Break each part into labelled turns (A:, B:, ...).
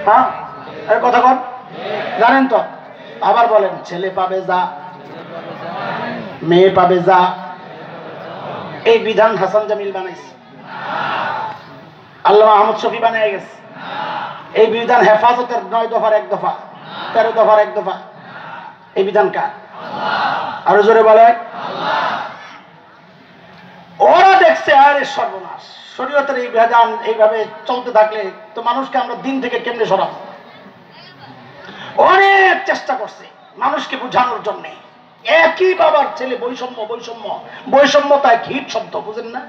A: হ্যাঁ এর কথা কন জানেন তো? আবার বলেন, ছেলে পাবে যা, মেয়ে পাবে যা। এই বিধান হাসান জামিল বানাইছে, আল্লামা আহমদ শফি বানিয়ে গেছে। এই বিধান হেফাজতের 9 দফার 1 দফা, 13 দফার 1 দফা। এই বিধান কার? আরো জোরে বলে। ওরা দেখছে আরে সর্বনাশ, শরীয়তের এই বিধান এইভাবে চলতে থাকলে তো মানুষকে আমরা দিন থেকে কেমনে সরাবো। অনেক চেষ্টা করছে মানুষকে বোঝানোর জন্য। একই বাবার ছেলে, বৈষম্য বৈষম্য বৈষম্যতা এক হিট শব্দ, বুঝেন না?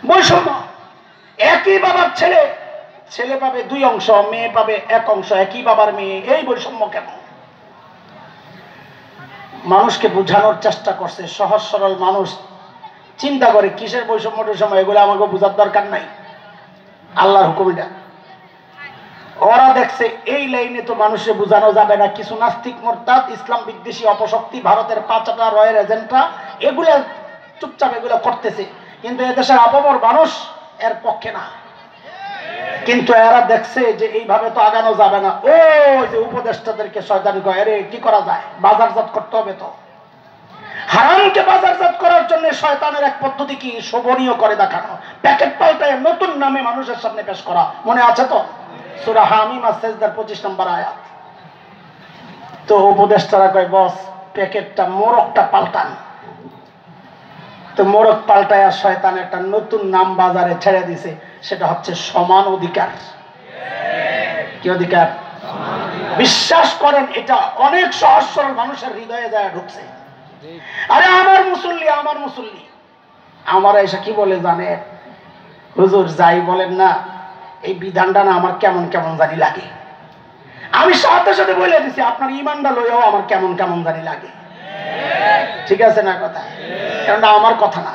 A: বৈষম্য। একই বাবার ছেলে, ছেলে পাবে 2 অংশ, মেয়ে পাবে 1 অংশ। একই বাবার মেয়ে, এই বৈষম্য কেন? মানুষকে বোঝানোর চেষ্টা করছে। সহজ সরল মানুষ চিন্তা করে কিসের বৈষম্য টৈষম্য, এগুলো আমাকে বোঝার দরকার নাই, আল্লাহর হুকুম এটা। ওরা দেখছে এই লাইনে তো মানুষের বোঝানো যাবে না। কিছু নাস্তিক মোরতাদ, ইসলাম বিদ্বেষী অপশক্তি, ভারতের 5টা রয়ের এজেন্টরা এগুলা চুপচাপ এগুলা করতেছে, কিন্তু এদেশের আপামর মানুষ এর পক্ষে না। কিন্তু এরা দেখছে যে এইভাবে তো আগানো যাবে না। ওই যে উপদেষ্টাদেরকে শয়তানি কয়, আরে কি করা যায়, বাজারজাত করতে হবে। তো হারামকে বাজারজাত করার জন্য শয়তানের এক পদ্ধতি কি, শোভনীয় করে দেখানো, প্যাকেট পাল্টায় নতুন নামে মানুষের সামনে পেশ করা। মনে আছে তো সূরা হামিম সেজদার 25 নম্বর আয়াত। তো উপদেষ্টারা কয়, বস প্যাকেটটা মোরগটা পাল্টান। তো মোরগ পাল্টায় শয়তান একটা নতুন নাম বাজারে ছেড়ে দিছে, সেটা হচ্ছে সমান অধিকার। কি অধিকার? বিশ্বাস করেন এটা অনেক সহজ সরল মানুষের হৃদয়ে যায় ঢুকছে। আরে আমার মুসল্লি, আমার মুসল্লি আমার এসে কি বলে জানে, হুজুর যাই বলেন না, এই বিধানটা না আমার কেমন কেমন জানি লাগে। আমি সাথে সাথে বলে দিছি, আপনার ইমানটা লইয়াও আমার কেমন কেমন জানি লাগে। ঠিক আছে না কথা? কারণ আমার কথা না,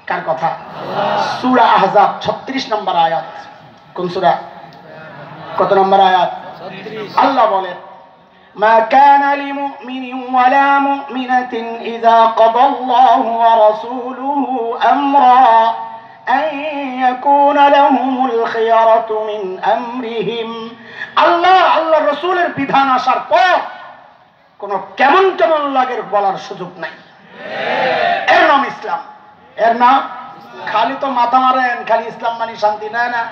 A: কার কথা? সূরা আহজাব 36 নম্বর আয়াত। কোন সূরা? কত নম্বর আয়াত? আল্লাহ বলেন, মা কানা লিমুমিনিন ওয়ালা মুমিনাতিন ইযা কাদাল্লাহু ওয়া রাসূলুহু আমরা আন ইয়াকুনা লাহুমুল খিয়ারাতু মিন আমরিহিম। আল্লাহর রাসূলের বিধান আসার পর কোন কেমন কেমন লাগের বলার সুযোগ নাই। এর নাম ইসলাম। এর নাম খালি তো মাথা মারেন, খালি ইসলাম মানি শান্তি, না না।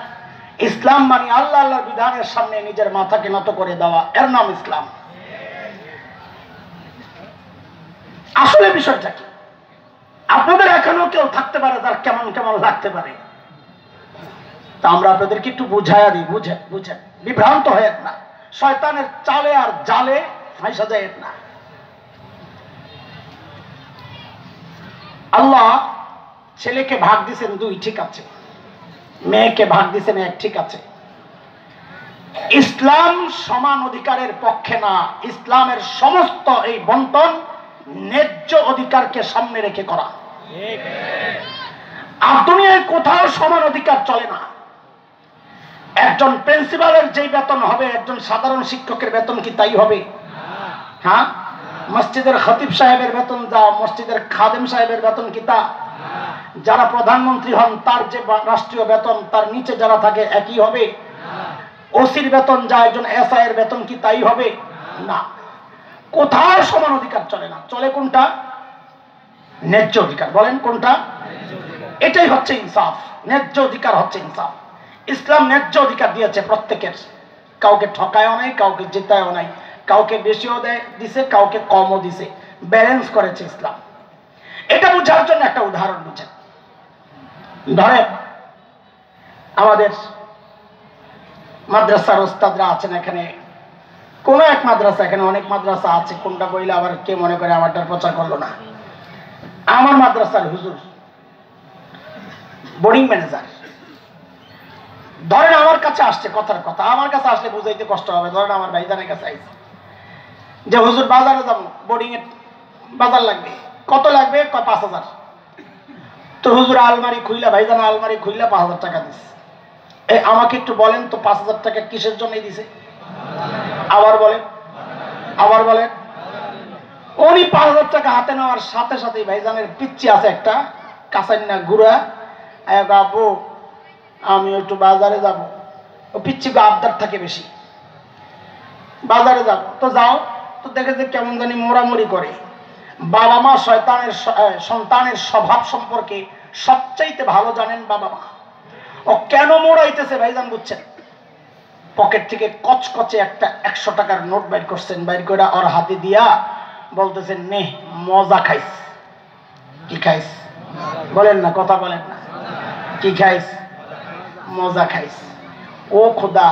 A: ইসলাম মানি আল্লাহর বিধানের সামনে নিজের মাথাকে নত করে দেওয়া, এর নাম ইসলাম। আসলে বিষয়টা কি, আপনাদের এখনো কেউ থাকতে পারে যার কেমন কেমন লাগতে পারে, তা আমরা আপনাদেরকে একটু বুঝাইয়া দিই। বুঝেন, বিভ্রান্ত হয়ে না, শয়তানের চালে আর জালে ফাঁসা যায় না। আল্লাহ ছেলেকে ভাগ দিয়েছেন 2, ঠিক আছে। মেয়েকে ভাগ দিয়েছেন 1, ঠিক আছে। ইসলাম সমান অধিকারের পক্ষে না। ইসলামের সমস্ত এই বন্টন ন্যায্য অধিকারকে সামনে রেখে করা। আর দুনিয়ায় কোথাও সমান অধিকার চলে না। একজন প্রিন্সিপালের যেই বেতন হবে, একজন সাধারণ শিক্ষকের বেতন কি তাই হবে? হ্যাঁ, মসজিদের খতিব সাহেবের বেতন যা, মসজিদের খাদেম সাহেবের বেতন কি তা? যারা প্রধানমন্ত্রী হন তার যে রাষ্ট্রীয় বেতন, তার নিচে যারা থাকে একই হবে? ওসির বেতন যা, একজন এসআই এর বেতন কি তাই হবে? না, কোথাও সমান অধিকার চলে না। চলে কোনটা? ন্যায্য অধিকার। বলেন কোনটা? এটাই হচ্ছে ইনসাফ। ন্যায্য অধিকার হচ্ছে ইনসাফ। ইসলাম ন্যায্য অধিকার দিয়েছে প্রত্যেকের, কাউকে ঠকায়ও নাই, কাউকে জেতায়ও নাই, কাউকে বেশিও দিছে, কাউকে কমও দিছে, ব্যালেন্স করেছে ইসলাম। এটা বোঝার জন্য একটা উদাহরণ বুঝেন। ধরেন আমাদের মাদ্রাসার ওস্তাদরা আছেন এখানে, কোন এক মাদ্রাসা, এখানে অনেক মাদ্রাসা আছে, কোনটা বইলে আবার কে মনে করে আমারটার প্রচার করলো না। আমার মাদ্রাসার হুজুর বোর্ডিং ম্যানেজার, ধরেন আমার কাছে আসছে, কথার কথা আমার কাছে আসলে বুঝাইতে কষ্ট হবে। ধরেন আমার ভাইজানের কাছে আইছে যে হুজুর বাজারে যাবো, বোর্ডিং এর বাজার লাগবে। কত লাগবে? 5,000। তো হুজুর আলমারি খুইলা, ভাইজান আলমারি খুইলা 5,000 টাকা দিছে। আমাকে একটু বলেন তো 5,000 টাকা কিসের জন্য দিছে? আবার বলেন, আবার বলেন। উনি 5,000 টাকা হাতে নেওয়ার সাথে সাথে ভাইজানের পিচ্ছি আছে একটা কাঁচান্না গুড়া, বাবু আমি একটু বাজারে যাব, ও পিচ্ছি আবদার থাকে বেশি। বাজারে যাব তো যাও, তো দেখে যে কেমন জানি মোড়ামুড়ি করে। বাবা মা সন্তানের স্বভাব সম্পর্কে সবচাইতে ভালো জানেন বাবা মা। ও কেন মোড়াইতেছে ভাইজান বুঝছেন? পকেট থেকে কচকচে একটা 100 টাকার নোট বাইর করছেন, বাইর করে ওর হাতে দিয়া বলতেছেন, নে মজা খাইস। কি খাইস বলেন না, কথা বলেন না। কি খাইস? মজা খাইস। ও খোদা,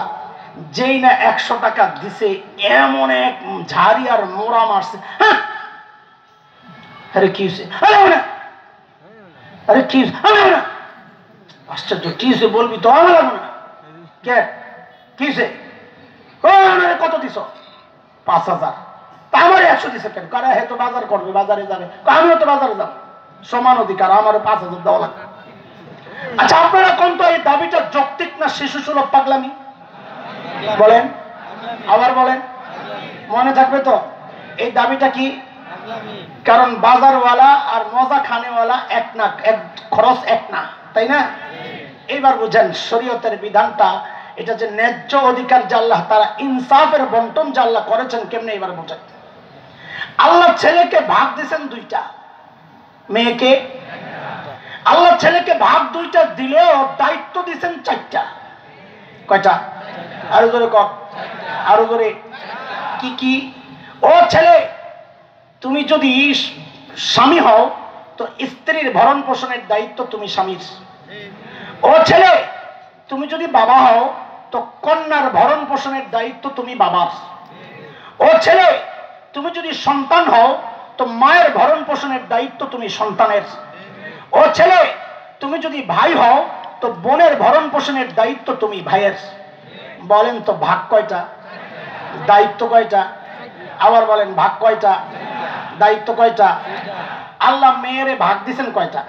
A: যেই না 100 টাকা দিছে এমন এক ঝাড়ি আর মোড়া মারছে। আরে কি হয়েছে? আরে কি আশ্চর্য, কি হয়েছে বলবি তো? আমার লাগবে না। কে কি হয়েছে? কত দিছ? 5000। তা আমার 100 দিছে কেন? কারণ হে তো বাজার করবে, বাজারে যাবে। আমিও তো বাজারে যাবো, সমান অধিকার, আমারও 5000 দেওয়া লাগবে। আচ্ছা আপনারা কোন তো এই দাবিটা যৌক্তিক না শিশু সুলভ পাগলামি? বলেন, আবার বলেন, মনে থাকবে তো এই দাবিটা কি? কারণ বাজারওয়ালা আর মজা খানেওয়ালা এক না, এক খরচ এক না, তাই না? এইবার বুঝেন শরীয়তের বিধানটা, এটা যে ন্যায্য অধিকার যে আল্লাহ তারা ইনসাফের বন্টন যে আল্লাহ করেছেন কেমনে এবার বুঝেন। আল্লাহ ছেলেকে ভাগ দিয়েছেন 2টা, মেয়েকে আল্লাহ ছেলেকে ভাগ 2টা দিলেও দায়িত্ব দিয়েছেন 4টা। কয়টা? আরো জোরে কর, আরো জোরে। কি কি? ও ছেলে, তুমি যদি স্বামী হও তো স্ত্রীর ভরণ পোষণের দায়িত্ব তুমি স্বামীর। ও ছেলে, তুমি যদি বাবা হও তো কন্যার ভরণ পোষণের দায়িত্ব তুমি বাবার। ও ছেলে, তুমি যদি সন্তান হও তো মায়ের ভরণ পোষণের দায়িত্ব তুমি সন্তানের। ও ছেলে, তুমি যদি ভাই হও তো বোনের ভরণ পোষণের দায়িত্ব তুমি ভাইয়ের। বলেন তো ভাগ কয়টা? দায়িত্ব কয়টা? আবার বলেন ভাগ কয়টা? দায়িত্ব কয়টা? আল্লাহ মেয়েরে ভাগ দিছেন কয়টা?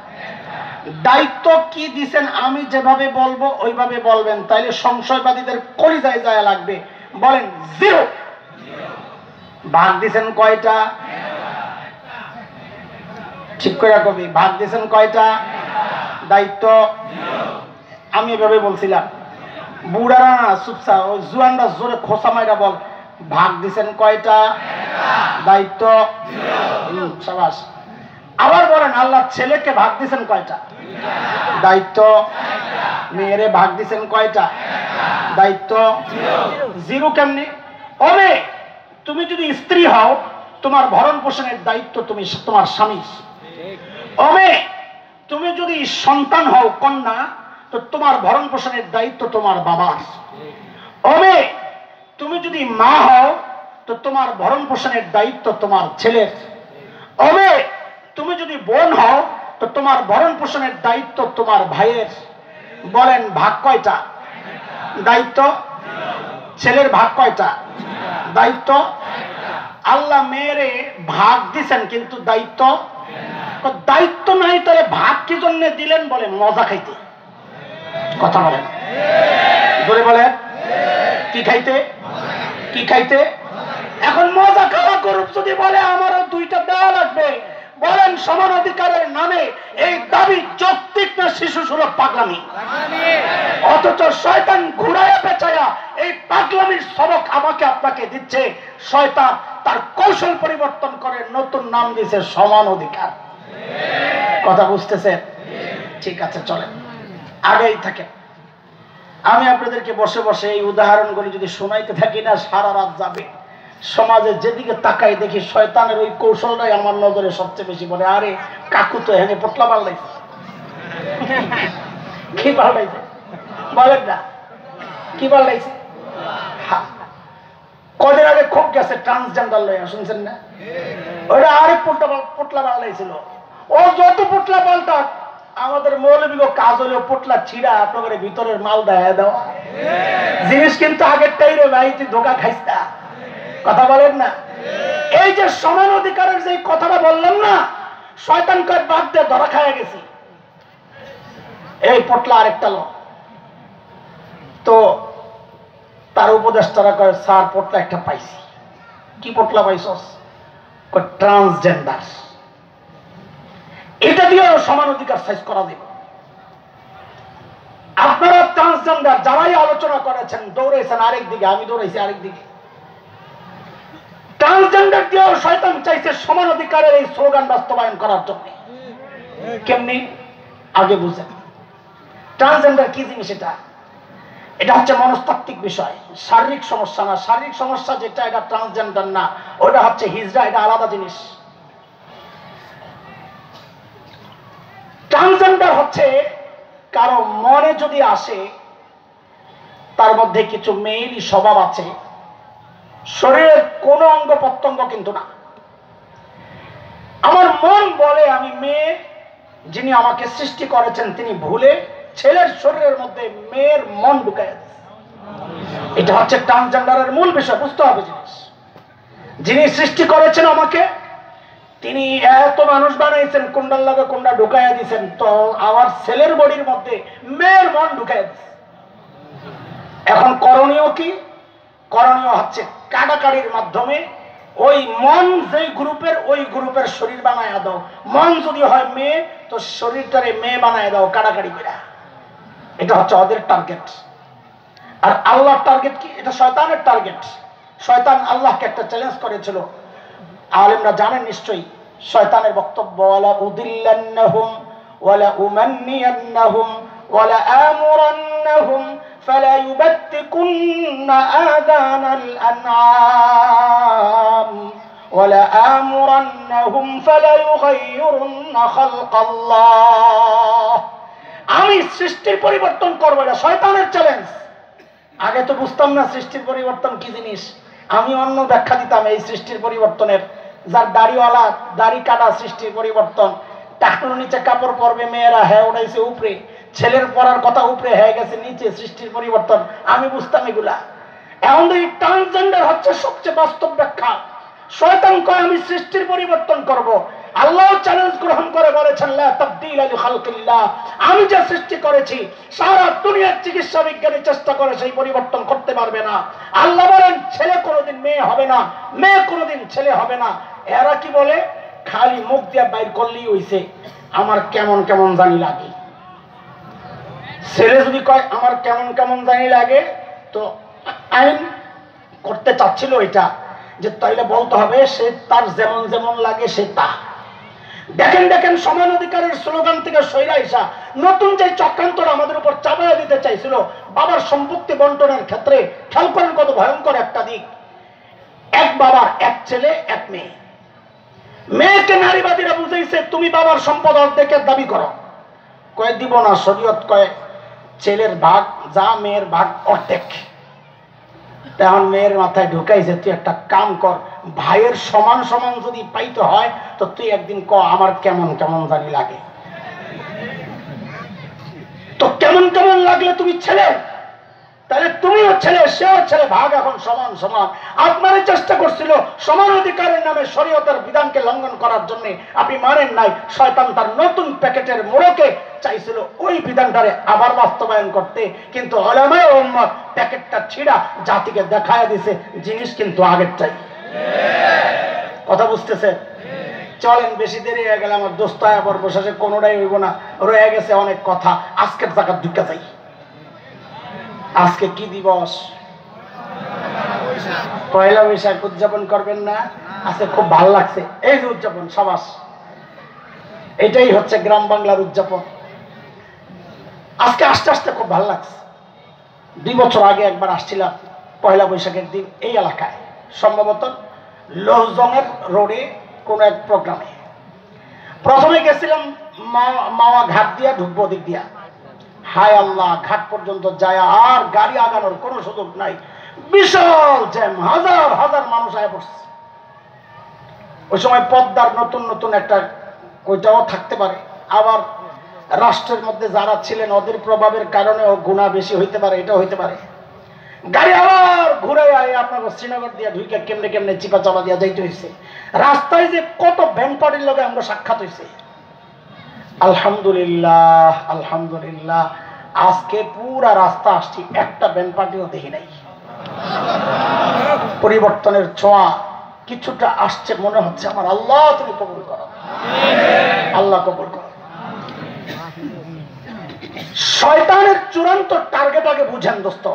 A: দায়িত্ব কি দিছেন আমি যেভাবে বলবো ওইভাবে বলবেন, তাইলে সংশয়বাদীদের কলিজায় যায় লাগবে। বলেন 0। ভাগ দিছেন কয়টা? ঠিক করে কবি, ভাগ দিছেন কয়টা? দায়িত্ব আমি এভাবে বলছিলাম। বুড়ারা না চুপসা, ওই জুয়ানরা জোরে খোসা মাইরা বল, ভাগ দিছেন কয়টা? দায়িত্ব সাবাস। আবার বলেন আল্লাহ ছেলেকে ভাগ দিছেন কয়টা? দায়িত্ব। মেয়েরে ভাগ দিছেন কয়টা? দায়িত্ব 0। কেমনি? ওরে তুমি যদি স্ত্রী হও তোমার ভরণ পোষণের দায়িত্ব তুমি তোমার স্বামীর। ওরে তুমি যদি সন্তান হও কন্যা তো তোমার ভরণ পোষণের দায়িত্ব তোমার বাবার। ওরে তুমি যদি মা হও তো তোমার ভরণ পোষণের দায়িত্ব তোমার ছেলের। ওরে তুমি যদি বোন হও তো তোমার ভরণ পোষণের দায়িত্ব তোমার ভাইয়ের। বলেন ভাগ কয়টা? দায়িত্ব। ছেলের ভাগ কয়টা? দায়িত্ব। আল্লাহ মেয়েরে ভাগ দিছেন কিন্তু দায়িত্ব দায়িত্ব নাই, তাহলে ভাগ কি জন্য দিলেন? বলে মজা খাইতে। কথা বলেন, বলে বলেন কি খাইতে? কি খাইতে? এখন মজা খাওয়া গরুপ যদি বলে আমারও 2টা দেওয়া লাগবে, বলেন সমান অধিকারের নামে এই দাবি যৌক্তিক না শিশু সুলভ পাগলামি? অথচ শয়তান ঘুরাইয়া পেঁচাইয়া এই পাগলামির সবক আমাকে আপনাকে দিচ্ছে। শয়তান তার কৌশল পরিবর্তন করে নতুন নাম দিয়েছে সমান অধিকার। কথা বুঝতেছেন? ঠিক আছে, চলেন আগেই থাকে। আমি আপনাদেরকে বসে বসে এই উদাহরণগুলি যদি শোনাইতে থাকি না সারা রাত যাবে। সমাজে যেদিকে তাকাই দেখি শয়তানের ওই কৌশলটাই আমার নজরে সবচেয়ে বেশি। বলে আরে কাকু তো এখানে পটলা পাল্টাইছে। কি পাল্টাইছে বলেন না? কি পাল্টাইছে? কদিন আগে খুব গেছে ট্রান্সজেন্ডার লইয়া, শুনছেন না? ওইটা আরেক পটলা পাল্টাইছিল। ও যত পটলা পাল্টা আমাদের মৌলবী কাজ হলো পটলা ছিড়া আপনাদের ভিতরের মাল দেয়া দেওয়া। জিনিস কিন্তু আগেরটাই রে ভাই, তুই ধোকা খাইস না। কথা বলেন না? এই যে সমান অধিকারের যে কথাটা বললাম না, শয়তান কয় বাদ দিয়ে ধরা খাইয়া গেছি। এই পটলা আরেকটা লো তো তার উপদেষ্টারা কয় স্যার পটলা একটা পাইছি। কি পটলা পাইছস? ট্রান্সজেন্ডার। এটা দিয়ে সমান অধিকার সাইজ করা দেব। আপনারা ট্রান্সজেন্ডার যারাই আলোচনা করেছেন দৌড়েছেন আরেক দিকে, আমি দৌড়াইছি আরেক দিকে। ট্রান্সজেন্ডার দিয়েও শয়তান চাইছে সমান অধিকারের এই স্লোগান বাস্তবায়ন করার জন্য। কেমনি? আগে বুঝেন ট্রান্সজেন্ডার কি জিনিস। এটা হচ্ছে মনস্তাত্ত্বিক বিষয়, শারীরিক সমস্যা না। শারীরিক সমস্যা যেটা এটা ট্রান্সজেন্ডার না, ওটা হচ্ছে হিজড়া, এটা আলাদা জিনিস। ট্রান্সজেন্ডার হচ্ছে কারো মনে যদি আসে তার মধ্যে কিছু মেয়েরই স্বভাব আছে, শরীরের কোনো অঙ্গ প্রত্যঙ্গ কিন্তু না। আমার মন বলে আমি মেয়ে, যিনি আমাকে সৃষ্টি করেছেন তিনি ভুলে ছেলের শরীরের মধ্যে মেয়ের মন ঢুকায় দিয়েছে। এটা হচ্ছে ট্রান্সজেন্ডারের মূল বিষয়, বুঝতে হবে জিনিস। যিনি সৃষ্টি করেছেন আমাকে, তিনি এত মানুষ বানাইছেন, কুন্ডার লাগে কুন্ডা ঢুকাইয়া দিয়েছেন, তো আমার ছেলের বডির মধ্যে মেয়ের মন ঢুকাইয়া দিয়েছে। এখন করণীয় কি? করণীয় হচ্ছে কাটাকাটির মাধ্যমে ওই মন যেই গ্রুপের, ওই গ্রুপের শরীর বানায়া দাও। মন যদি হয় মেয়ে, তো শরীরটারে মেয়ে বানায় দাও কাটাকাটি করে। এটা হচ্ছে ওদের টার্গেট। আর আল্লাহর টার্গেট কি? এটা শয়তানের টার্গেট। শয়তান আল্লাহকে একটা চ্যালেঞ্জ করেছিল, আলেমরা জানেন নিশ্চয়ই শয়তানের বক্তব্য, ওয়ালা উদিল্লান্নাহুম ওয়ালা উমান্নিয়ান্নাহুম ওয়ালা আমুরান্নাহুম ফালা ইউবাত্তিকুন্না আযানাল আনআম ওয়ালা আমুরান্নাহুম ফালা ইউগাইয়িরুন্না খালকাল্লাহ। আমি সৃষ্টির পরিবর্তন করব, এটা শয়তানের চ্যালেঞ্জ। আগে তো বুঝতাম না সৃষ্টির পরিবর্তন কি জিনিস, আমি অন্য ব্যাখ্যা দিতাম এই সৃষ্টির পরিবর্তনের। যার দাড়িওয়ালা দাড়ি কাটা সৃষ্টির পরিবর্তন, টাকনুর নিচে কাপড় পরবে মেয়েরা, হ্যাঁ ওটাইছে উপরে, ছেলের পরার কথা উপরে হয়ে গেছে নিচে, সৃষ্টির পরিবর্তন। আমি বুঝতাম এগুলা। এখন এই ট্রান্সজেন্ডার হচ্ছে সবচেয়ে বাস্তব ব্যাখ্যা। শয়তান কয় আমি সৃষ্টির পরিবর্তন করব। আল্লাহ চ্যালেঞ্জ গ্রহণ করে বলেছেন লা তাবদীলা লিখালকিল্লাহ, আমি যা সৃষ্টি করেছি সারা দুনিয়ার চিকিৎসা বিজ্ঞানী চেষ্টা করে সেই পরিবর্তন করতে পারবে না। আল্লাহ বলেন ছেলে কোনোদিন মেয়ে হবে না, মেয়ে কোনোদিন ছেলে হবে না। এরা কি বলে? খালি মুখ দিয়ে বাইর করলেই হইছে আমার কেমন কেমন জানি লাগে। ছেলে যদি কয় আমার কেমন কেমন জানি লাগে, তো আইন করতে চাচ্ছিল এটা যে তাইলে বলতে হবে সে তার যেমন যেমন লাগে সে তা। দেখেন দেখেন সমান অধিকারের স্লোগান থেকে সইরা ইসা নতুন যে চক্রান্তরা আমাদের উপর চাপাইয়া দিতে চাইছিল বাবার সম্পত্তি বন্টনের ক্ষেত্রে, খেয়াল করেন কত ভয়ঙ্কর একটা দিক। এক বাবা, এক ছেলে, এক মেয়ে। মেয়েকে নারীবাদীরা বুঝাইছে তুমি বাবার সম্পদ অর্ধেকের দাবি করো। কয়ে দিব না, শরীয়ত কয়ে ছেলের ভাগ যা, মেয়ের ভাগ অর্ধেক। তখন মেয়ের মাথায় ঢুকাইছে তুই একটা কাম কর, ভাইয়ের সমান সমান যদি পাইতে হয় তো তুই একদিন ক আমার কেমন কেমন জানি লাগে। তো কেমন কেমন লাগলে তুমি ছেলে, তাহলে তুমিও ছেলে সেও ছেলে, ভাগ এখন সমান সমান। আপনারই চেষ্টা করছিল সমান অধিকারের নামে শরীয়তের বিধানকে লঙ্ঘন করার জন্য, আপনি মানেন নাই। শয়তান তার নতুন প্যাকেটের মোড়কে চাইছিল ওই বিধানটারে আবার বাস্তবায়ন করতে, কিন্তু উলামায়ে উম্মত প্যাকেটটা ছিঁড়া জাতিকে দেখায় দিছে জিনিস কিন্তু আগের চাই। কথা বুঝতেছে? চলেন, বেশি দেরি হয়ে গেলে আমার দোস্ত আবার বসে কোনোটাই হইব না, রয়ে গেছে অনেক কথা। আজকের জায়গা ঢুকে যাই। আজকে কি দিবস? পয়লা বৈশাখ উদযাপন করবেন না? আজকে খুব ভালো লাগছে এই যে উদযাপন, সাবাস। এটাই হচ্ছে গ্রাম বাংলার উদযাপন। আজকে আস্তে আস্তে খুব ভালো লাগছে। 2 বছর আগে একবার আসছিলাম পয়লা বৈশাখের দিন এই এলাকায়, সম্ভবত লোহজংয়ের রোডে কোন এক প্রোগ্রামে। প্রথমে গেছিলাম মাওয়া ঘাট দিয়া, ঢুকবো দিক দিয়া। হায় আল্লাহ, ঘাট পর্যন্ত যায় আর গাড়ি আগানোর কোনো সুযোগ নাই, বিশাল জ্যাম, হাজার হাজার মানুষ আয় পড়ছে। ওই সময় পদ্মার নতুন নতুন একটা ওইটাও থাকতে পারে, আবার রাষ্ট্রের মধ্যে যারা ছিলেন ওদের প্রভাবের কারণেও গুণা বেশি হইতে পারে, এটাও হইতে পারে। গাড়ি আবার ঘুরে আয় আপনার শ্রীনগর দিয়া ঢুকে কেমনে কেমনে চিপা চাপা দিয়া যাইতে হয়েছে। রাস্তায় যে কত ব্যান্ড পার্টির লগে আমরা সাক্ষাৎ হয়েছে। আলহামদুলিল্লাহ আলহামদুলিল্লাহ, আজকে পুরা রাস্তা আসছি, একটা ব্যান্ড পার্টিও দেখি নাই। পরিবর্তনের ছোঁয়া কিছুটা আসছে মনে হচ্ছে। আমার আল্লাহ তুমি কবুল করো, আল্লাহ কবুল করো। শয়তানের চূড়ান্ত টার্গেট আগে বুঝেন দোস্ত।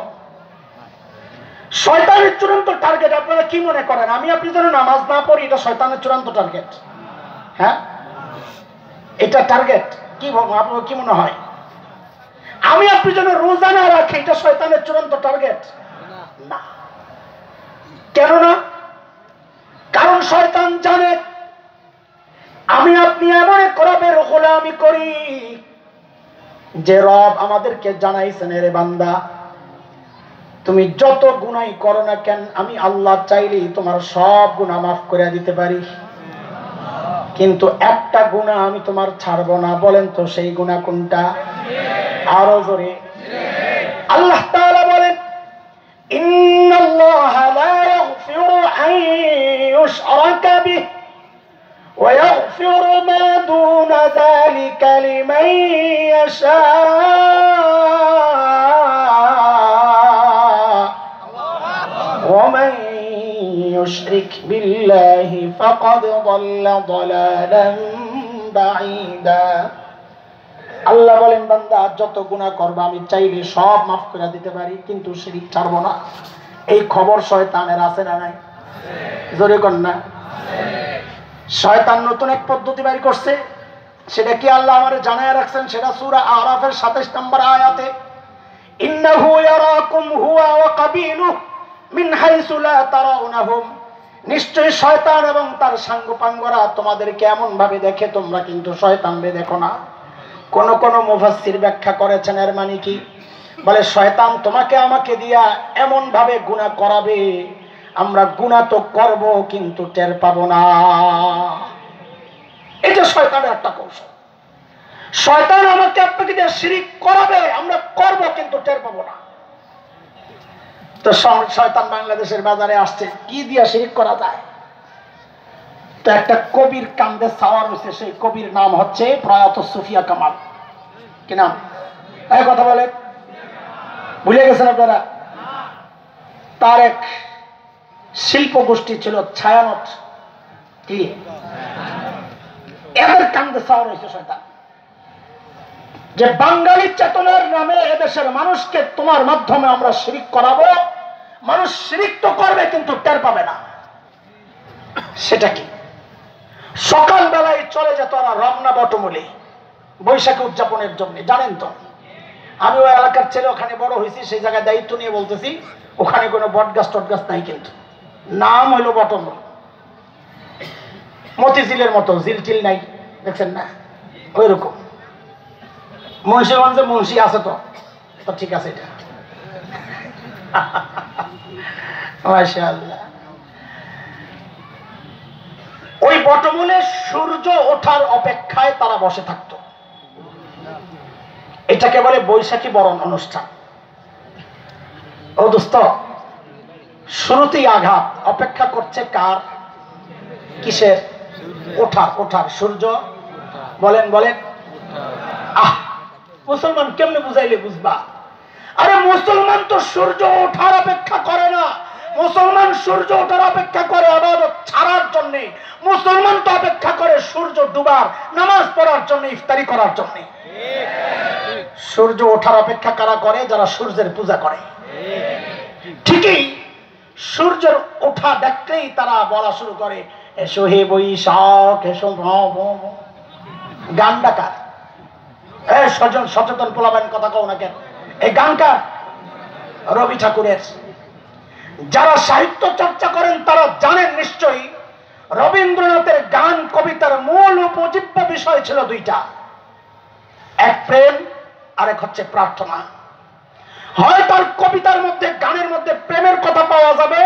A: শয়তানের চূড়ান্ত টার্গেট আপনারা কি মনে করেন? আমি আপনি যেন নামাজ না পড়ি, এটা শয়তানের চূড়ান্ত টার্গেট? হ্যাঁ, এটা টার্গেট কি আপনার কি মনে হয়? আমি আপনি যেন রোজা না রাখি, এটা শয়তানের চূড়ান্ত টার্গেট না। কেন না? কারণ শয়তান জানে আমি আপনি এমন এক রবের গোলামি করি যে রব আমাদেরকে জানাইছেন, রে বান্দা তুমি যত গুনাহ করো না কেন, আমি আল্লাহ চাইলেই তোমার সব গুনাহ মাফ করে দিতে পারি, কিন্তু একটা গুনাহ আমি তোমার ছাড়বো না। বলেন তো সেই গুনাহ কোনটা? আরো জোরে। আল্লাহ তাআলা বলেন, ইন্নাল্লাহা লা ইয়াগফিরু আন ইউশরাকা বিহি ওয়া ইয়াগফিরু মা দুনা যালিকা লিমান ইয়াশা। ومن يشرك بالله فقد ضل ضلالا بعيدا। আল্লাহ বলেন, বান্দা যত গুনাহ করবে আমি চাইলে সব মাফ করে দিতে পারি, কিন্তু শিরক ছাড়বো না। এই খবর শয়তানের আছে না নাই? জোরে কর না। শয়তান নতুন এক পদ্ধতি বের করছে, সেটা কি আল্লাহ আমারে জানায় রাখছেন, সেটা সূরা আরাফের 27 নম্বর আয়াতে, ইন্নাহু ইয়ারাকুম হুয়া ওয়া কাবিলুহু মিন হাইসু লা তারাউনাহুম। নিশ্চয় শয়তান এবং তার সাঙ্গপাঙ্গরা তোমাদেরকে এমন ভাবে দেখে, তোমরা কিন্তু শয়তানকে দেখো না। কোন কোন মুফাসসির ব্যাখ্যা করেছেন এর মানে কি, বলে শয়তান তোমাকে আমাকে দিয়া এমন ভাবে গুনাহ করাবে, আমরা গুনাহ তো করব কিন্তু টের পাবো না। এটা শয়তানের একটা কৌশল। শয়তান আমাকে আপনাকে দিয়ে শিরক করাবে, আমরা করব কিন্তু টের পাবো না। তো শয়তান বাংলাদেশের বাজারে আসছে, কি দিয়া শিরক করা যায়? তো একটা কবির কান্দে সাওয়ার হয়েছে, সেই কবির নাম হচ্ছে প্রয়াত সুফিয়া কামাল। কি নাম? এই কথা বলে ভুলে গেছেন আপনারা? তার এক শিল্প গোষ্ঠী ছিল ছায়ানট, কি এদের কান্দে সাওয়ার হয়েছে শয়তান, যে বাঙালি চেতনার নামে এদেশের মানুষকে তোমার মাধ্যমে আমরা শিরক করাবো। মানুষ শিরক তো করবে কিন্তু টের পাবে না। সেটা কি? সকাল বেলায় চলে যেত ওরা রমনা বটমূলে বৈশাখী উদযাপনের জন্য। জানেন তো, আমি ওই এলাকার ছেলে, ওখানে বড় হয়েছি, সেই জায়গায় দায়িত্ব নিয়ে বলতেছি, ওখানে কোনো বট গাছ টট গাছ নাই, কিন্তু নাম হইল বটমূল। মতিঝিলের মতো জিল টিল নাই, দেখছেন না? ওই রকম মুন্সিগঞ্জে মুন্সি আছে, তো ঠিক আছে এটা। মাশাআল্লাহ। ওই বটমূলে সূর্য ওঠার অপেক্ষায় তারা বসে থাকতো। এটাকে বলে বৈশাখী বরণ অনুষ্ঠান। ও দোস্ত, শুরুতেই আঘাত, অপেক্ষা করছে কার? কিসের? ওঠার। সূর্য বলেন বলেন। মুসলমান কেমনে বুঝাইলে বুঝবা? আরে মুসলমান তো সূর্য ওঠার অপেক্ষা করে না, মুসলমান সূর্য ওঠার অপেক্ষা করে ইবাদত ছাড়ার জন্য। মুসলমান তো অপেক্ষা করে সূর্য ডুবার, নামাজ পড়ার জন্য, ইফতারি করার জন্য। সূর্য ওঠার অপেক্ষা কারা করে? যারা সূর্যের পূজা করে। ঠিকই, সূর্যের ওঠা দেখলেই তারা বলা শুরু করে, এসো হে বৈশাখ এসো। গান ডাকা, সচেতন পোলাবেন, কথা কও না কেন? এই গান কার? রবি ঠাকুরের। যারা সাহিত্য চর্চা করেন তারা জানেন নিশ্চয়ই, রবীন্দ্রনাথের গান কবিতার মূল উপজীব্য বিষয় ছিল দুইটা, এক প্রেম, আরেক হচ্ছে প্রার্থনা। হয় তার কবিতার মধ্যে, গানের মধ্যে প্রেমের কথা পাওয়া যাবে,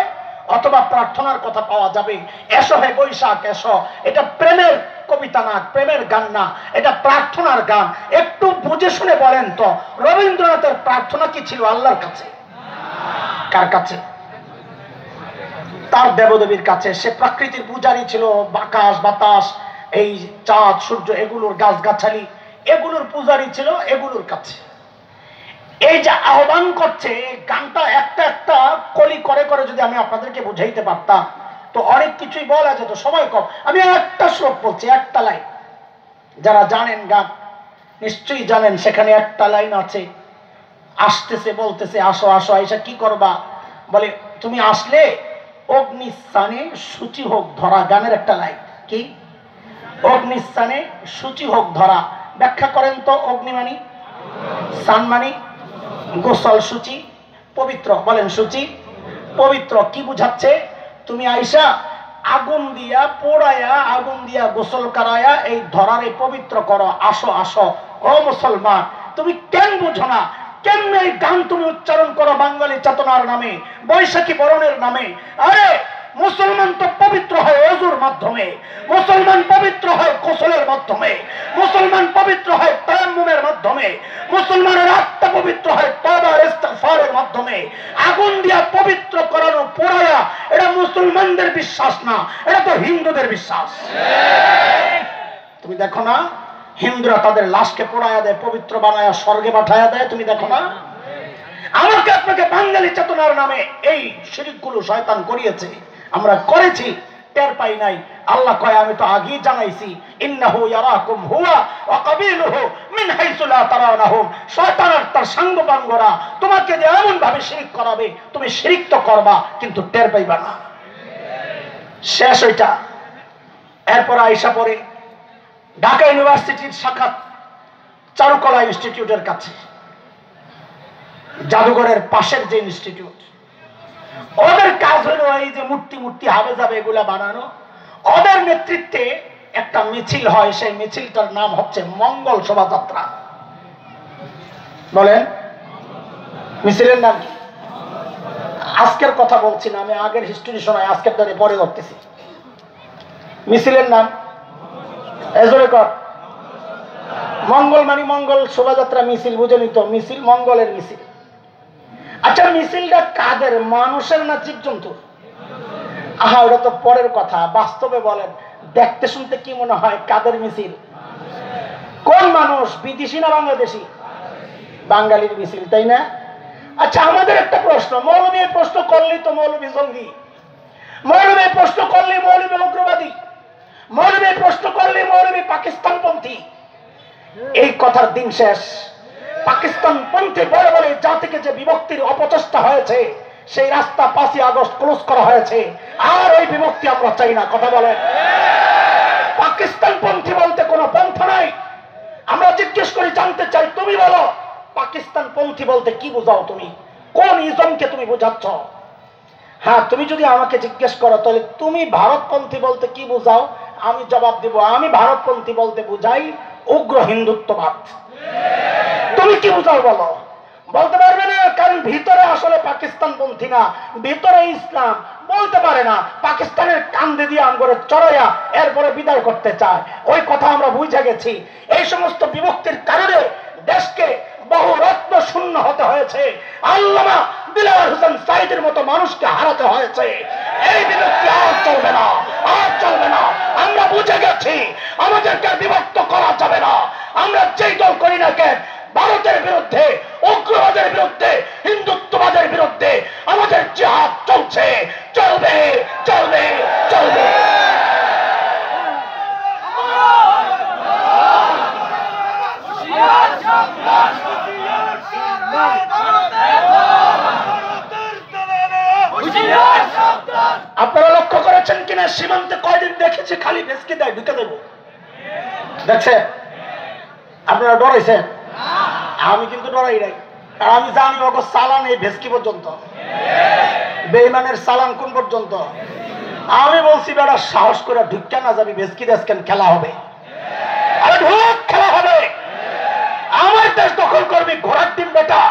A: অথবা প্রার্থনার কথা পাওয়া যাবে। এসো হে বৈশাখ এসো, এটা প্রেমের কবিতা না, প্রেমের গান না, এটা প্রার্থনার গান। একটু বুঝে শুনে বলেন তো, রবীন্দ্রনাথের প্রার্থনা কি ছিল? আল্লাহর কাছে। কার কাছে? তার দেবদেবীর কাছে। সে প্রকৃতির পূজারী ছিল, আকাশ বাতাস, এই চাঁদ সূর্য, এগুলোর গাছগাছালি, এগুলোর পূজারী ছিল, এগুলোর কাছে। এই যে আহ্বান করছে, গানটা একটা একটা কলি করে করে যদি আমি আপনাদেরকে বুঝাইতে পারতাম তো অনেক কিছুই বলা যেত, সময় কম। আমি একটা শ্লোক বলছি, একটা লাইন, যারা জানেন গান নিশ্চয়ই জানেন সেখানে একটা লাইন আছে, আসতেছে বলতেছে আসো আসো, আইসা কি করবা? বলে তুমি আসলে অগ্নিস্থানে সূচি হোক ধরা, গানের একটা লাইন। কি? অগ্নিস্থানে সূচি হোক ধরা। ব্যাখ্যা করেন তো, অগ্নি মানি স্থান মানি গোসল, সূচি পবিত্র, বলেন সূচি পবিত্র। কি বুঝাচ্ছে? তুমি আইসা আগুন দিয়া পোড়ায়া, আগুন দিয়া গোসল করায়া এই ধরারে পবিত্র করো, আসো আসো। ও মুসলমান, তুমি কেন বুঝো না? কেমনে এই গান তুমি উচ্চারণ করো বাঙালি চেতনার নামে, বৈশাখী বরণের নামে? আরে মুসলমান তো পবিত্র হয় ওযুর মাধ্যমে, মুসলমান পবিত্র হয় গোসলের মাধ্যমে, মুসলমান পবিত্র হয় তায়াম্মুমের মাধ্যমে, মুসলমানের আত্মা পবিত্র হয় তওবা ইস্তিগফারের মাধ্যমে। আগুন দিয়া পবিত্র করানো পোড়ায়া, এটা মুসলমানদের বিশ্বাস না, এটা তো হিন্দুদের বিশ্বাস। তুমি দেখো না, হিন্দুরা তাদের লাশকে পোড়ায়া দেয়, পবিত্র বানায়া স্বর্গে পাঠায়া দেয়, তুমি দেখো না? আমাকে আপনাকে বাঙালি চেতনার নামে এই শিরকগুলো শয়তান করিয়েছে, আমরা করেছি, টের পাই নাই। আল্লাহ কয় আমি তো আগেই জানাইছি, ইন্নাহু ইয়ারাকুম হুয়া ওয়া কাবিলুহু মিন হাইসু লা তারাউনাহুম। শয়তান আর তার সাঙ্গপাঙ্গরা তোমাকে যে এমন ভাবে শিরক করাবে, তুমি শিরক তো করবা কিন্তু টের পাইবা না। শেষ ওইটা। এরপর আইসা পড়ে ঢাকা ইউনিভার্সিটির শাখা চারুকলা ইনস্টিটিউটের কাছে, জাদুঘরের পাশের যে ইনস্টিটিউট, ওদের কাজ হলো এই যে মূর্তি মূর্তি হাবে যাবে এগুলা বানানো। ওদের নেতৃত্বে একটা মিছিল হয়, সেই মিছিলটার নাম হচ্ছে মঙ্গল শোভাযাত্রা। বলেন মিছিলের নাম কি? আজকের কথা বলছি না, আমি আগের হিস্ট্রি শোনাই, আজকের ধরে পরে করতেছি। মিছিলের নাম এজরে কর, মঙ্গল মানে মঙ্গল শোভাযাত্রা, মিছিল বুঝেনি তো, মিছিল মঙ্গলের মিছিল। আচ্ছা মিছিলটা কাদের, মানুষের না জীবজন্তুর? আহা ওটা তো পরের কথা, বাস্তবে বলেন, দেখতে শুনতে কি মনে হয় কাদের মিছিল? কোন মানুষ, বিদেশি না বাংলাদেশি? বাঙালির মিছিল, তাই না? আচ্ছা আমাদের একটা প্রশ্ন, মৌলবী প্রশ্ন করলেই তো মৌলবী জঙ্গি, মৌলবী প্রশ্ন করলেই মৌলবী উগ্রবাদী, মৌলবী প্রশ্ন করলেই মৌলবী পাকিস্তানপন্থী। এই কথার দিন শেষ। পাকিস্তান পন্থী বলে বলে জাতিকে যে বিভক্তির অপচেষ্টা হয়েছে, সেই রাস্তা 5ই আগস্ট ক্লোজ করা হয়েছে, আর ওই বিভক্তি আমরা চাই না। কথা বলে পাকিস্তান পন্থী বলতে কোনো পন্থা নাই। আমরা জিজ্ঞেস করি, জানতে চাই, তুমি বলো পাকিস্তান পন্থী বলতে কি বোঝাও? তুমি কোন ইজমকে তুমি বোঝাচ্ছ? হ্যাঁ, তুমি যদি আমাকে জিজ্ঞেস করো তাহলে তুমি ভারতপন্থী বলতে কি বোঝাও, আমি জবাব দিব, আমি ভারতপন্থী বলতে বুঝাই উগ্র হিন্দুত্ববাদ। তুমি কি বুঝাও বলো? বলতে পারবে না, কারণ ভিতরে আসলে পাকিস্তানপন্থী না, ভিতরে ইসলাম। বলতে পারে না, পাকিস্তানের কান্দে দিয়ে আমগরে চড়াইয়া এরপরে বিদায় করতে চায়। ওই কথা আমরা বুঝে গেছি। এই সমস্ত বিভক্তির কারণে দেশকে বহু রত্ন শূন্য হতে হয়েছে, আল্লামা দিলওয়ার হোসেন সাইদের মতো মানুষকে হারাতে হয়েছে। এই বিভক্তি আর চলবে না, আর চলবে না। আমরা বুঝে গেছি আমাদেরকে বিভক্ত করা যাবে না। আমরা যেই দল করি না কেন, ভারতের বিরুদ্ধে, উগ্রবাদের বিরুদ্ধে, হিন্দুত্ববাদের বিরুদ্ধে আমাদের জিহাদ চলছে, চলবে, চলবে, চলবে। আপনারা লক্ষ্য করেছেন কিনা, সীমান্তে কয়দিন দেখেছি খালি ভেসকে দেয়, ঢুকে দেব, দেখছেন? আপনারা ডরাইছেন? আমি কিন্তু ডরাই নাই, আর আমি জানি ওগো চালান এই ভেসকি পর্যন্ত, বেঈমানের চালান কোন পর্যন্ত। আমি বলছি বেটা সাহস করে ঢুকা না যাবি, ভেসকি দেশকেন খেলা হবে, আরে ঢুক, খেলা হবে। আমার দেশ দখল করবি, ঘোড়ার ডিম বেটা।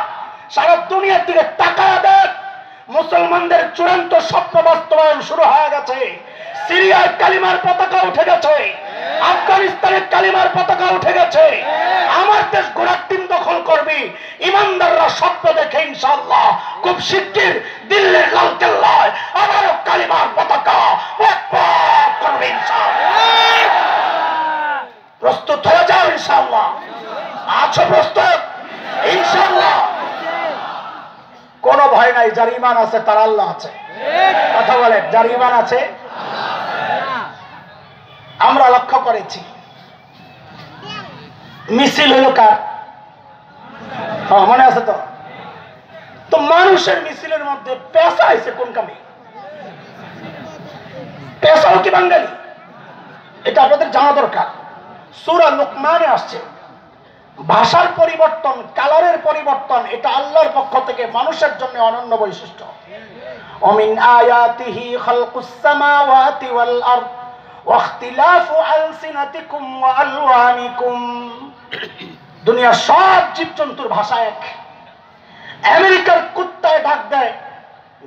A: সারা দুনিয়ার দিকে তাকায় দেখ, মুসলমানদের চূড়ান্ত স্বপ্ন বাস্তবায়ন শুরু হয়ে গেছে। সিরিয়ার কালিমার পতাকা উঠে গেছে, আফগানিস্তানের কালিমার পতাকা উঠে গেছে। আমার দেশ ঘোড়ার ডিম দখল করবি, ইমানদাররা স্বপ্ন দেখে ইনশাআল্লাহ খুব শিগগির দিল্লির লালকেল্লায় আবারও কালিমার পতাকা করবে ইনশাআল্লাহ। প্রস্তুত হয়ে যাও ইনশাআল্লাহ। আছো প্রস্তুত ইনশাআল্লাহ? কোন ভয় নাই, যার ঈমান আছে তার আল্লাহ আছে। কথা বলেন, যার ঈমান আছে। আমরা লক্ষ্য করেছি মিছিল হইল কার? মনে আছে তো? তো মানুষের মিছিলের মধ্যে পেশা আইছে কোন কামে? পেশাও কি বাঙালি? এটা আপনাদের জানা দরকার। সূরা লুকমানে আসছে ভাষার পরিবর্তন, কালারের পরিবর্তন, এটা আল্লাহর পক্ষ থেকে মানুষের জন্য অনন্য বৈশিষ্ট্য। ومن آياته خلق السماوات والأرض واختلاف ألسنتكم وألوانكم। দুনিয়ার সব জীবজন্তুর ভাষা এক। আমেরিকার কুত্তায় ডাক দেয়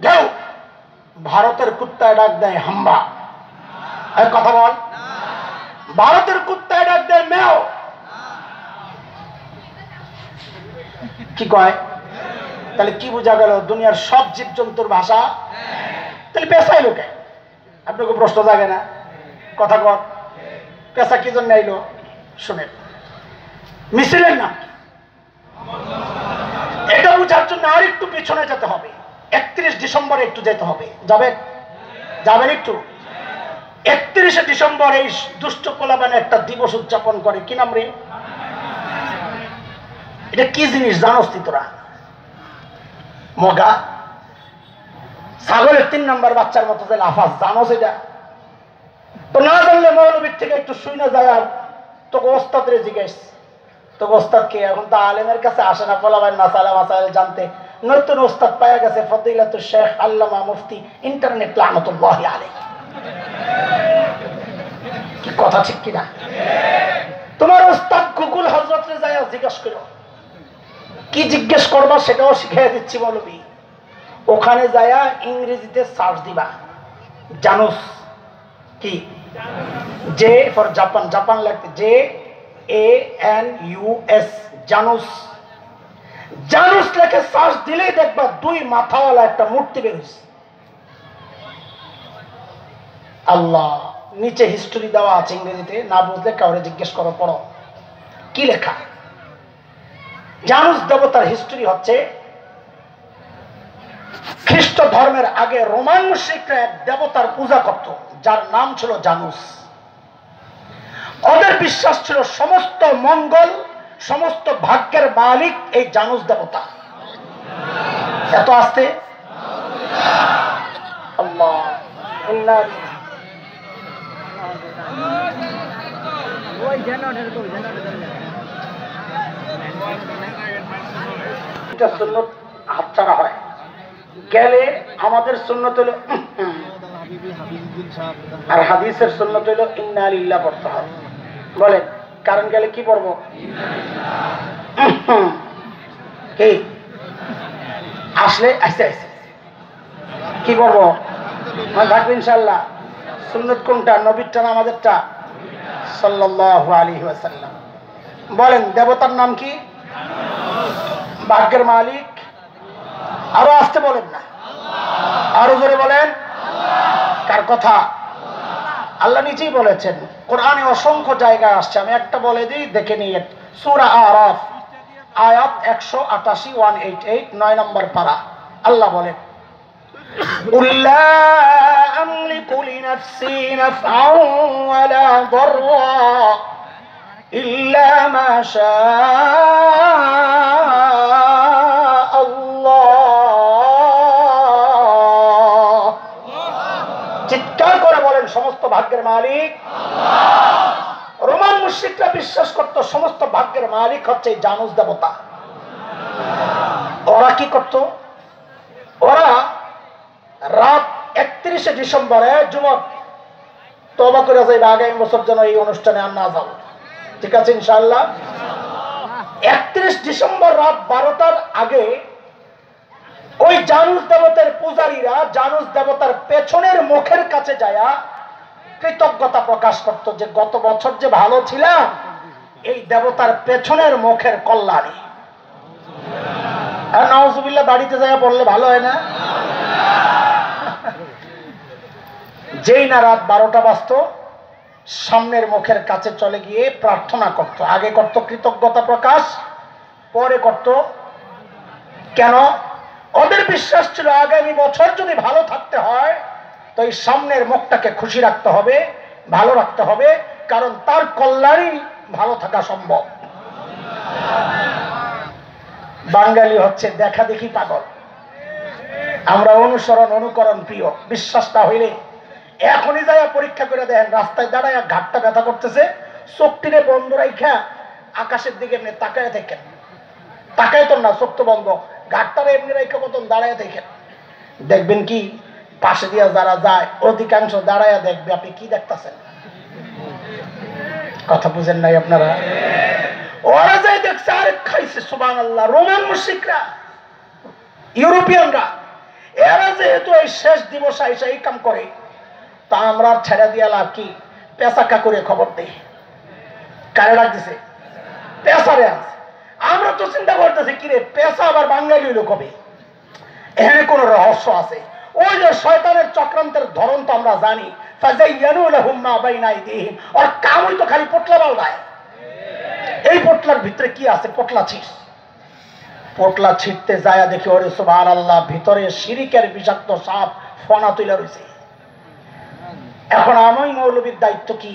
A: ঘেউ, ভারতের কুত্তায় ডাক দেয় হাম্বা। কথা বল। ভারতের কুত্তায় ডাক দেয় মেও। কি কয়? তাহলে কি বোঝা গেল? দুনিয়ার সব জীবজন্তুর ভাষা। তাহলে পেশাই লোকে আপনাকে প্রশ্ন জাগে না? কথা কর, পেশা কি জন্য আইলো? শুনেন, মিছিলের নাম এটা বোঝার জন্য আর একটু পিছনে যেতে হবে। 31 ডিসেম্বরে একটু যেতে হবে। যাবেন? যাবেন একটু? 31 ডিসেম্বর এই দুষ্ট পোলাপানে একটা দিবস উদযাপন করে, কি নাম রে? এটা কি জিনিস জানোস তোরা? মগা ছাগলের 3 নম্বর বাচ্চার মতো যে লাফাস, জানোস এটা? তো না জানলে মৌলবীর থেকে একটু শুই না যায়। আর তোকে ওস্তাদ রে জিজ্ঞেস, তোকে ওস্তাদ কে? এখন তো আলেমের কাছে আসে না পোলাপান মাসালা মাসাইল জানতে। নতুন ওস্তাদ পাওয়া গেছে ফদিলাতুল শেখ আল্লামা মুফতি ইন্টারনেট লানাতুল্লাহি আলাইহি। কি কথা ঠিক কিনা? তোমার ওস্তাদ গুগল হযরত রে যায় জিজ্ঞেস করো, কি জিজ্ঞেস করবা সেটাও শিখিয়ে দিচ্ছি মৌলবী। ওখানে যায়া ইংরেজিতে সার্চ দিবা, জানুস কি? জে ফর জাপান, জাপান লাগতে JANUS, জানুস। জানুস লেখে সার্চ দিলেই দেখবা 2 মাথাওয়ালা একটা মূর্তি বেরিয়েছে। আল্লাহ, নিচে হিস্টোরি দেওয়া আছে ইংরেজিতে, না বুঝলে কাউরে জিজ্ঞেস করো, পড়ো কি লেখা। জানুস দেবতার হিস্টোরি হচ্ছে খ্রিস্ট ধর্মের আগে রোমান মুশরিকরা এক দেবতার পূজা করত যার নাম ছিল জানুস। ওদের বিশ্বাস ছিল সমস্ত মঙ্গল, সমস্ত ভাগ্যের মালিক এই জানুস দেবতা। এত আসতে আল্লাহ সুন্নত হাতছাড়া হয় গেলে আমাদের সুন্নত হলো, আর হাদিসের সুন্নত হলো ইন্না লিল্লাহ পড়তে হবে। বলেন কারণ গেলে কি পড়বো? কি আসলে আইসে আইসে কি পড়বো? থাকবে ইনশাল্লাহ। সুন্নত কোনটা? নবীরটা না আমাদেরটা? সাল্লাল্লাহু আলাইহি ওয়াসাল্লাম। বলেন দেবতার নাম কি? ভাগ্যের মালিক? আরো আসতে বলেন না, আরো জোরে বলেন। কার কথা? আল্লাহ নিজেই বলেছেন, কোরআনে অসংখ্য জায়গা আসছে। আমি একটা বলে দিই, দেখে নিয়ে। সূরা আরাফ আয়াত 188, 188, 9 নম্বর পারা। আল্লাহ বলেন, قُلْ لَا أَمْلِكُ لِنَفْسِي نَفْعًا وَلَا ضَرًّا إِلَّا مَا شَاءَ اللَّهُ। চিৎকার করে বলেন, সমস্ত ভাগ্যের মালিক আল্লাহ। রোমান মুশরিকরা বিশ্বাস করত সমস্ত ভাগ্যের মালিক হচ্ছে জানুস দেবতা। ওরা কি করত? ওরা রাত 31 ডিসেম্বরে যুবক তওবা করে যাইবে, আগামী বছর যেন এই অনুষ্ঠানে আর না যাও। ঠিক আছে ইনশাআল্লাহ? 31 ডিসেম্বর রাত 12টার আগে ওই জানুস দেবতার পূজারীরা জানুস দেবতার পেছনের মুখের কাছে যায়া কৃতজ্ঞতা প্রকাশ করত যে গত বছর যে ভালো ছিলাম এই দেবতার পেছনের মুখের কল্যাণে। আর নাউজুবিল্লাহ বাড়িতে যায়া বললে ভালো হয় না? যেই না রাত 12টা বাজতো, সামনের মুখের কাছে চলে গিয়ে প্রার্থনা করত। আগে করত কৃতজ্ঞতা প্রকাশ, পরে করত কেন? ওদের বিশ্বাস ছিল আগামী বছর যদি ভালো থাকতে হয় তো এই সামনের মুখটাকে খুশি রাখতে হবে, ভালো রাখতে হবে, কারণ তার কল্যাণই ভালো থাকা সম্ভব। বাঙালি হচ্ছে দেখা দেখি পাগল, আমরা অনুসরণ অনুকরণ প্রিয়। বিশ্বাসটা হইলে এখনই যাইয়া পরীক্ষা করে দেখেন, রাস্তায় দাঁড়ায় ঘাটটা ব্যথা করতেছে, চোখটিরে বন্ধ রাখা আকাশের দিকে এমনি তাকায় থাকেন, তাকায় তো না, চোখ তো বন্ধ, ঘাটটারে এমনি রেখা মতন দাঁড়ায় থাকেন, দেখবেন কি পাশে দিয়া যারা যায় অধিকাংশ দাঁড়ায় দেখবে আপনি কি দেখতেছেন। কথা বুঝেন নাই আপনারা? ওরা যাই দেখছে আরে খাইছে সুবহানাল্লাহ, রোমান মুশরিকরা, ইউরোপিয়ানরা, এরা যেহেতু এই শেষ দিবস আইসা এই কাম করে, তা আমরা ছেড়ে দিয়া লাভ কি? পেশা কাকুরে খবর দেই, কারে ডাক দিছে? পেশারে আছে। আমরা তো চিন্তা করতেছি কিরে পেশা আবার বাঙালি হইল কবে? এখানে কোন রহস্য আছে। ওই যে শয়তানের চক্রান্তের ধরন তো আমরা জানি, ওর কামই তো খালি পোটলা বালদায়। এই পোটলার ভিতরে কি আছে? পোটলা ছিট, পোটলা ছিটতে যায় দেখি ওরে সুবহানাল্লাহ, ভিতরে শিরিকের বিষাক্ত সাপ ফনা তুলে রয়েছে। এখন আমি মৌলবীর দায়িত্ব কি?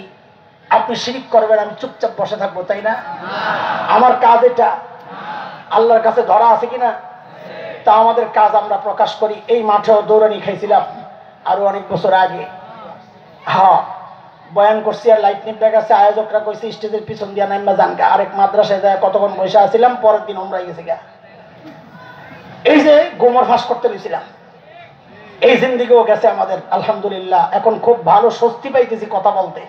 A: আপনি শিরিক করবেন, আমি চুপচাপ বসে থাকবো, তাই না? আমার কাজ এটা আল্লাহর কাছে ধরা আছে কিনা? তা আমাদের কাজ আমরা প্রকাশ করি। এই মাঠেও দৌড়ানি খাইছিলাম আরো অনেক বছর আগে, হ্যাঁ বয়ান করছি, আর লাইট নিপটা গেছে, আয়োজকরা কইছে স্টেজের পিছন দিয়া নাইমা জানগা। আরেক মাদ্রাসায় যায় কতক্ষণ বসে আসছিলাম, পরের দিন আমরা গেছি গা। এই যে গোমর ফাঁস করতে গেছিলাম, এই জিন্দিগিও গেছে আমাদের আলহামদুলিল্লাহ। এখন খুব ভালো স্বস্তি পাইতেছি কথা বলতে,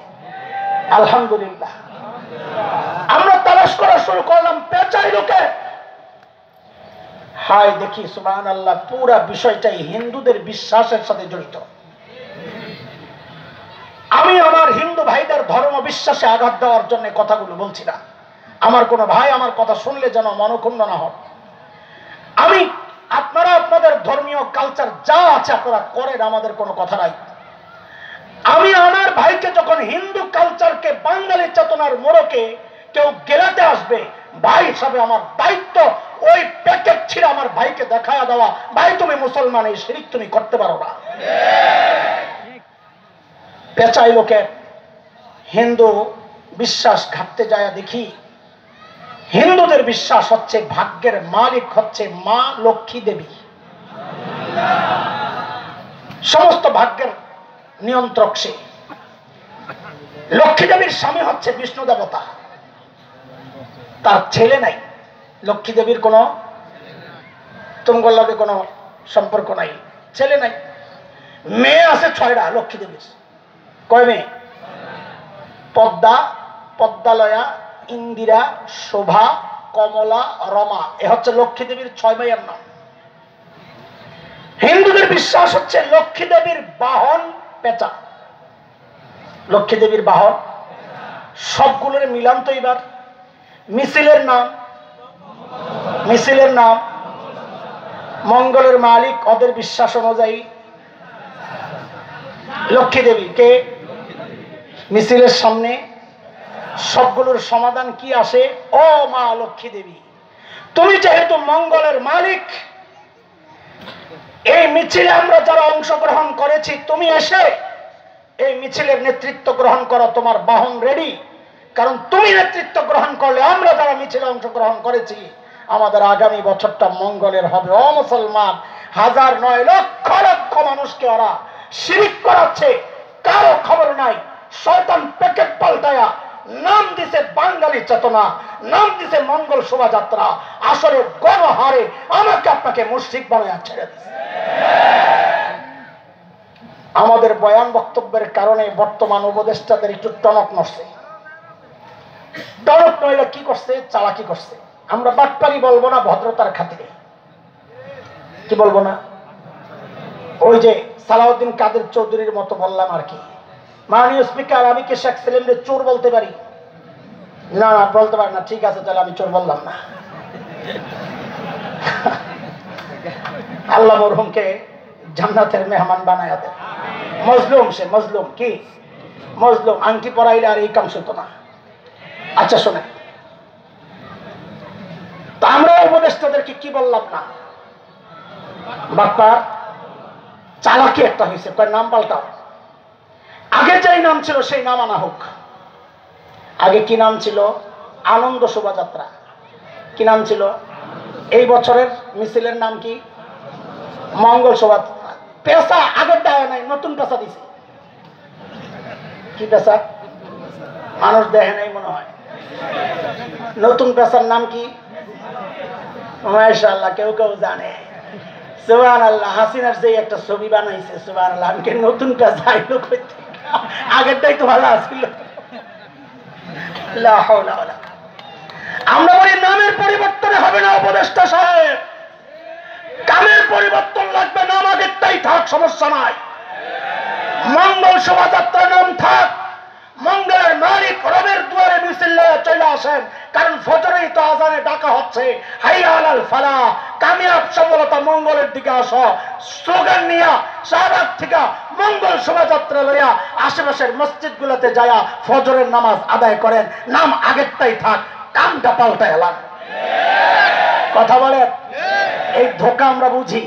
A: আলহামদুলিল্লাহ। আমরা তালাশ করা শুরু করলাম পেঁচাই লোকে, হায় দেখি সুবহানাল্লাহ পুরা বিষয়টাই হিন্দুদের বিশ্বাসের সাথে জড়িত। আমি আমার হিন্দু ভাইদের ধর্ম বিশ্বাসে আঘাত দেওয়ার জন্য কথাগুলো বলছি না। আমার কোনো ভাই আমার কথা শুনলে যেন মনক্ষুণ্ণ না হয়। আমি আপনারা আপনাদের ধর্মীয় কালচার যা আছে আপনারা করেন, আমাদের কোনো কথা নাই। আমি আমার ভাইকে যখন হিন্দু কালচারকে বাঙালি চেতনার মোড়কে কেউ গেলাতে আসবে, ভাই হিসাবে আমার দায়িত্ব ওই প্যাকেট ছিঁড়ে আমার ভাইকে দেখায়া দেওয়া, ভাই তুমি মুসলমান, এই শিরিক তুমি করতে পারো না। পেঁচাই লোকে হিন্দু বিশ্বাস ঘাটতে যায় দেখি, হিন্দুদের বিশ্বাস হচ্ছে ভাগ্যের মালিক হচ্ছে মা লক্ষ্মী দেবী, সমস্ত ভাগ্যের নিয়ন্ত্রক সে। লক্ষ্মী দেবীর স্বামী হচ্ছে বিষ্ণু দেবতা, তার ছেলে নাই। লক্ষ্মী দেবীর কোন তুমগর লগে কোনো সম্পর্ক নাই, ছেলে নাই। মেয়ে আছে 6টা লক্ষ্মী দেবীর। কয় মেয়ে? পদ্মা, পদ্মালয়া, ইন্দিরা, শোভা, কমলা, রমা, এ হচ্ছে লক্ষ্মী দেবীর 6 মেয়ের নাম। হিন্দুদের বিশ্বাস হচ্ছে লক্ষ্মী দেবীর বাহন পেঁচা। লক্ষ্মী দেবীর বাহন সবগুলোর মিলান তো এবার মিছিলের নাম, মিছিলের নাম মঙ্গলের মালিক, ওদের বিশ্বাস অনুযায়ী লক্ষ্মী দেবী কে? মিছিলের সামনে সবগুলোর সমাধান কি আসে? ও মা লক্ষ্মী দেবী, তুমি যেহেতু মঙ্গলের মালিক, এই মিছিলে আমরা যারা অংশগ্রহণ করেছি, তুমি এসে এই মিছিলের নেতৃত্ব গ্রহণ করো, তোমার বাহন রেডি। কারণ তুমি নেতৃত্ব গ্রহণ করলে আমরা যারা মিছিলে অংশগ্রহণ করেছি আমাদের আগামী বছরটা মঙ্গলের হবে। ও মুসলমান, 1000 লক্ষ লক্ষ মানুষকে ওরা শিরিক করাচ্ছে, কারো খবর নাই। শয়তান প্যাকেট পাল্টায়া নাম দিছে বাঙালি চেতনা, নাম দিছে মঙ্গল শোভাযাত্রা, আসলে গণহারে আমাকে আপনাকে মুশরিক বানায়া ছেড়ে দিছে। আমাদের বয়ান বক্তব্যের কারণে বর্তমান উপদেষ্টাদের একটু টনক নড়ছে। টনক নইলে কি করছে? চালাকি করছে। আমরা বাটপারি বলবো না, ভদ্রতার খাতিরে কি বলবো না, ওই যে সালাউদ্দিন কাদের চৌধুরীর মতো বললাম আর কি। মাননীয় স্পিকার, আমি কি শেখ সেলিমরে চোর বলতে পারি? না না বলতে পারি না, ঠিক আছে তাহলে আমি চোর বললাম না। আল্লাহ মরহুমকে জান্নাতের মেহমান বানায়া দেন। মজলুম সে, মজলুম কি মজলুম, আংটি পরাইলে আর এই কাম শুনতো না। আচ্ছা শোনে, তা আমরা উপদেষ্টাদেরকে কি বললাম না, বাপ্পা চালাকি একটা হয়েছে, নাম পাল্টাও। আগে যেই নাম ছিল সেই নাম আনা হোক। আগে কি নাম ছিল? আনন্দ শোভাযাত্রা। কি নাম ছিল? এই বছরের মিছিলের নাম কি? মঙ্গল শোভাযাত্রা। পেশা আগের দেয় নাই, নতুন পেশা দিছে। কি পেশা? মানুষ দেখে নাই মনে হয়। নতুন পেশার নাম কি? মাশাআল্লাহ, কেউ কেউ জানে। সুবহানাল্লাহ, হাসিনার যে একটা ছবি বানাইছে, সুবহানাল্লাহ। আমি নতুন পেশা আইলো কইতে, আগেরটাই তো ভালো আছিল। লা হাওলা ওয়ালা। আমরা বলি নামের পরিবর্তনে হবে না উপদেষ্টা সাহেব, কামের পরিবর্তন লাগবে। নাম আগেরটাই থাক, সমস্যা নাই। মঙ্গল শোভাযাত্রা নাম থাক, মঙ্গলের মালিক রবের দুয়ারে মিছিল চলে আসেন। কারণ ফজরেই তো আজানে ডাকা হচ্ছে, হাইয়া আলাল ফালাহ, কামিয়াব সফলতা, মঙ্গলের দিকে আসো। স্লোগান নিয়া শাহবাগ থেকে মঙ্গল শোভাযাত্রা লইয়া আশেপাশের মসজিদগুলোতে যায়া ফজরের নামাজ আদায় করেন। নাম আগেরটাই থাক, কামটা পাল্টা এলাম। কথা বলেন, এই ধোঁকা আমরা বুঝি।